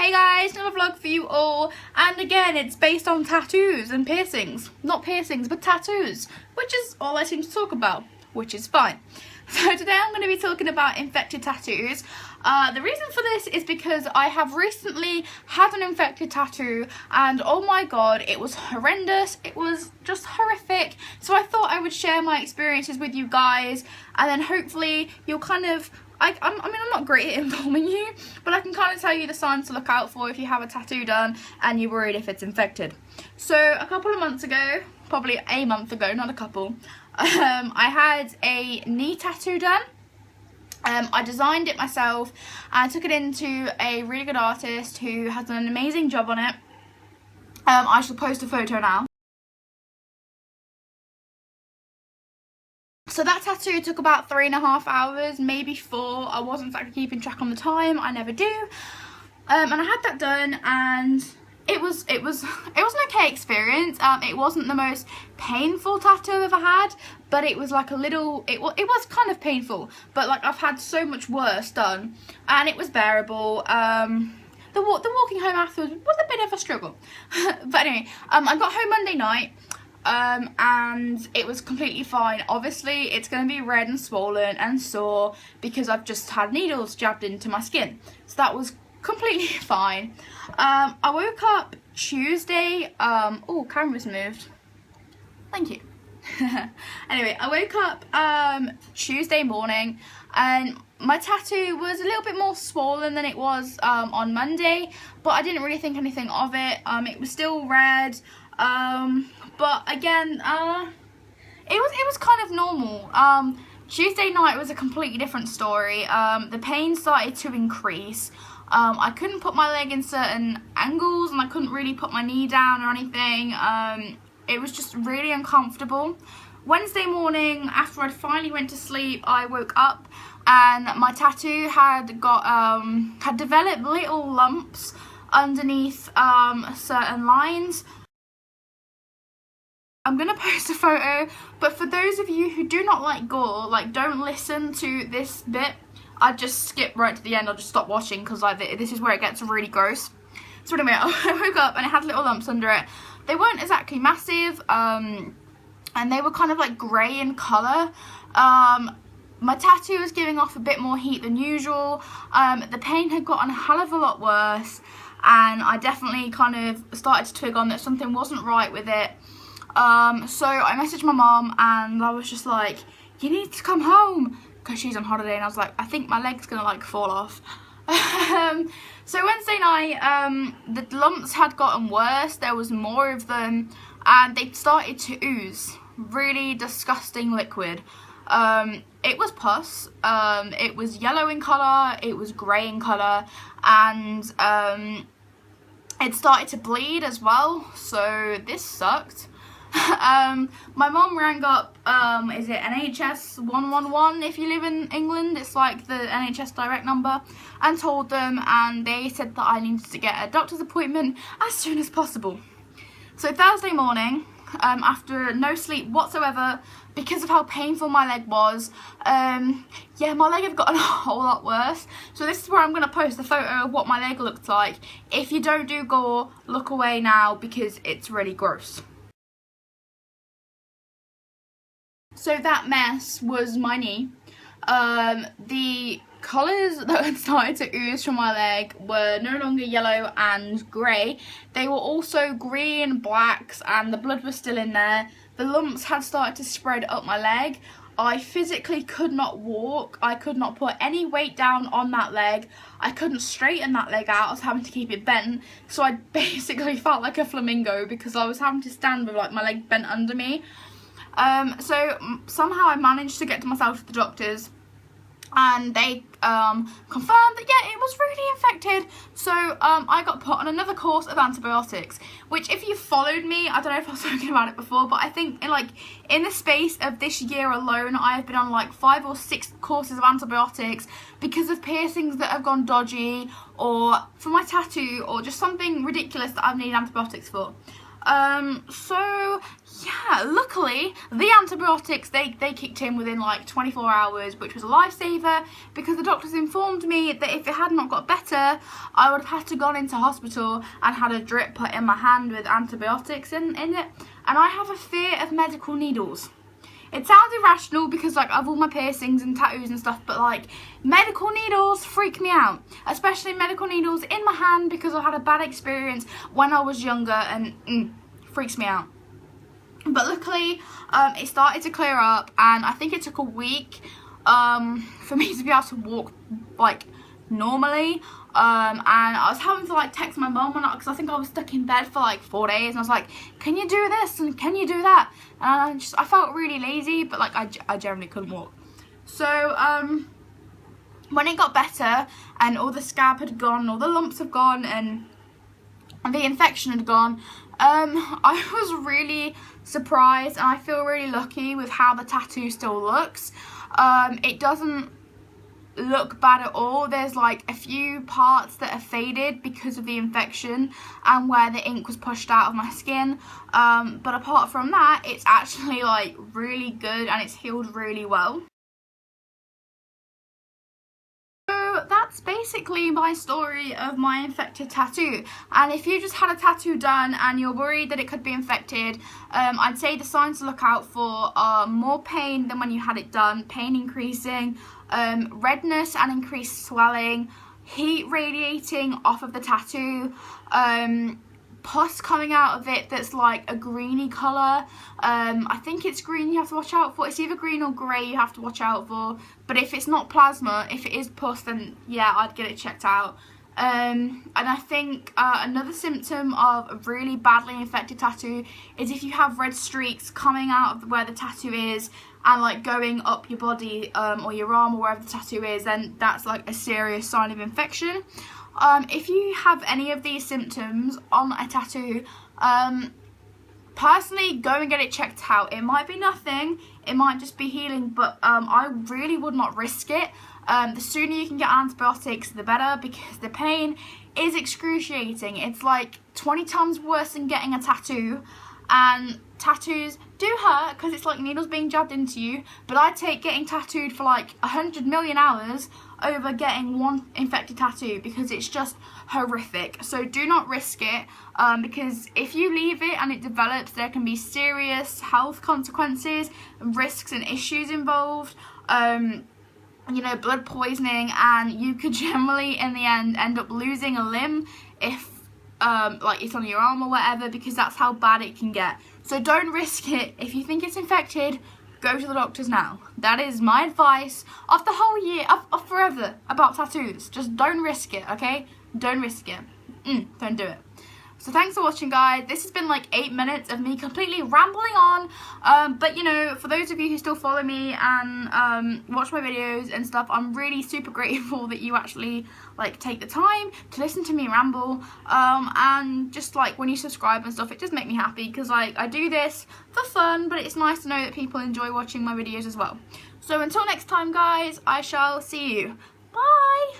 Hey guys, another vlog for you all, and again it's based on tattoos and piercings. Not piercings, but tattoos, which is all I seem to talk about, which is fine. So today I'm going to be talking about infected tattoos. The reason for this is because I have recently had an infected tattoo and oh my god, it was horrendous, it was just horrific. So I thought I would share my experiences with you guys and then hopefully you'll kind of I'm not great at informing you, but I can kind of tell you the signs to look out for if you have a tattoo done and you're worried if it's infected. So a couple of months ago, probably a month ago, not a couple, I had a knee tattoo done. I designed it myself and I took it into a really good artist who has done an amazing job on it. I shall post a photo now. So that tattoo took about 3.5 hours, maybe 4. I wasn't exactly keeping track on the time. I never do. And I had that done, and it was an okay experience. It wasn't the most painful tattoo I've ever had, but it was like a little. It was kind of painful, but like I've had so much worse done, and it was bearable. The walking home afterwards was a bit of a struggle, but anyway, I got home Monday night. And it was completely fine. Obviously it's going to be red and swollen and sore because I've just had needles jabbed into my skin, so that was completely fine. I woke up Tuesday, oh, camera's moved, thank you. Anyway, I woke up Tuesday morning and my tattoo was a little bit more swollen than it was on Monday, but I didn't really think anything of it. It was still red. But again, it was kind of normal. Tuesday night was a completely different story. The pain started to increase. I couldn't put my leg in certain angles and I couldn't really put my knee down or anything. It was just really uncomfortable. Wednesday morning, after I'd finally went to sleep, I woke up and my tattoo had developed little lumps underneath certain lines. I'm going to post a photo, but for those of you who do not like gore, like don't listen to this bit, I'd just skip right to the end. I'll just stop watching because like this is where it gets really gross. So anyway, I woke up and it had little lumps under it. They weren't exactly massive, and they were kind of like grey in colour. My tattoo was giving off a bit more heat than usual. The pain had gotten a hell of a lot worse, and I definitely kind of started to twig on that something wasn't right with it. So I messaged my mom and I was just like, you need to come home, because she's on holiday, and I was like, I think my leg's gonna like fall off. So Wednesday night, the lumps had gotten worse. There was more of them and they started to ooze really disgusting liquid. It was pus. It was yellow in colour, it was grey in colour, and it started to bleed as well, so this sucked. My mum rang up, is it NHS 111 if you live in England? It's like the NHS direct number, and told them, and they said that I needed to get a doctor's appointment as soon as possible. So Thursday morning, after no sleep whatsoever because of how painful my leg was, yeah, my leg had gotten a whole lot worse. So this is where I'm going to post a photo of what my leg looked like. If you don't do gore, look away now because it's really gross. So that mess was my knee. The colours that had started to ooze from my leg were no longer yellow and grey. They were also green, blacks, and the blood was still in there. The lumps had started to spread up my leg. I physically could not walk. I could not put any weight down on that leg. I couldn't straighten that leg out. I was having to keep it bent. So I basically felt like a flamingo because I was having to stand with like my leg bent under me. So somehow I managed to get to myself to the doctors, and they confirmed that yeah, it was really infected. So I got put on another course of antibiotics, which if you followed me, I don't know if I've spoken about it before, but I think in the space of this year alone, I have been on like 5 or 6 courses of antibiotics because of piercings that have gone dodgy, or for my tattoo, or just something ridiculous that I've needed antibiotics for. So yeah, luckily the antibiotics they kicked in within like 24 hours, which was a lifesaver, because the doctors informed me that if it had not got better, I would have had to gone into hospital and had a drip put in my hand with antibiotics in it. And I have a fear of medical needles. It sounds irrational because like of all my piercings and tattoos and stuff, but like medical needles freak me out, especially medical needles in my hand, because I had a bad experience when I was younger, and freaks me out. But luckily it started to clear up, and I think it took a week for me to be able to walk like normally, and I was having to like text my mum because I think I was stuck in bed for like 4 days, and I was like, can you do this and can you do that, and I felt really lazy, but like I generally couldn't walk. So when it got better and all the scab had gone, all the lumps had gone, and the infection had gone, I was really surprised, and I feel really lucky with how the tattoo still looks. It doesn't look bad at all. There's like a few parts that are faded because of the infection and where the ink was pushed out of my skin, but apart from that, it's actually like really good and it's healed really well. So that's basically my story of my infected tattoo. And if you just had a tattoo done and you're worried that it could be infected, I'd say the signs to look out for are more pain than when you had it done, pain increasing, redness and increased swelling, heat radiating off of the tattoo, pus coming out of it that's like a greeny colour. I think it's green you have to watch out for. It's either green or grey you have to watch out for, but if it's not plasma, if it is pus, then yeah, I'd get it checked out. And I think another symptom of a really badly infected tattoo is if you have red streaks coming out of where the tattoo is and like going up your body or your arm or wherever the tattoo is, then that's like a serious sign of infection. If you have any of these symptoms on a tattoo, personally go and get it checked out. It might be nothing, it might just be healing, but I really would not risk it. The sooner you can get antibiotics, the better, because the pain is excruciating. It's like 20 times worse than getting a tattoo, and tattoos do hurt because it's like needles being jabbed into you, but I'd take getting tattooed for like 100 million hours over getting one infected tattoo, because it's just horrific. So do not risk it, because if you leave it and it develops, there can be serious health consequences, risks and issues involved. You know, blood poisoning, and you could generally in the end up losing a limb if like it's on your arm or whatever, because that's how bad it can get. So don't risk it. If you think it's infected, go to the doctors now. That is my advice of the whole year, of forever, about tattoos. Just don't risk it, okay? Don't risk it. Don't do it. So thanks for watching, guys. This has been like 8 minutes of me completely rambling on, but you know, for those of you who still follow me and watch my videos and stuff, I'm really super grateful that you actually like take the time to listen to me ramble, and just like when you subscribe and stuff, it does make me happy, because like I do this for fun, but it's nice to know that people enjoy watching my videos as well. So until next time, guys, I shall see you. Bye!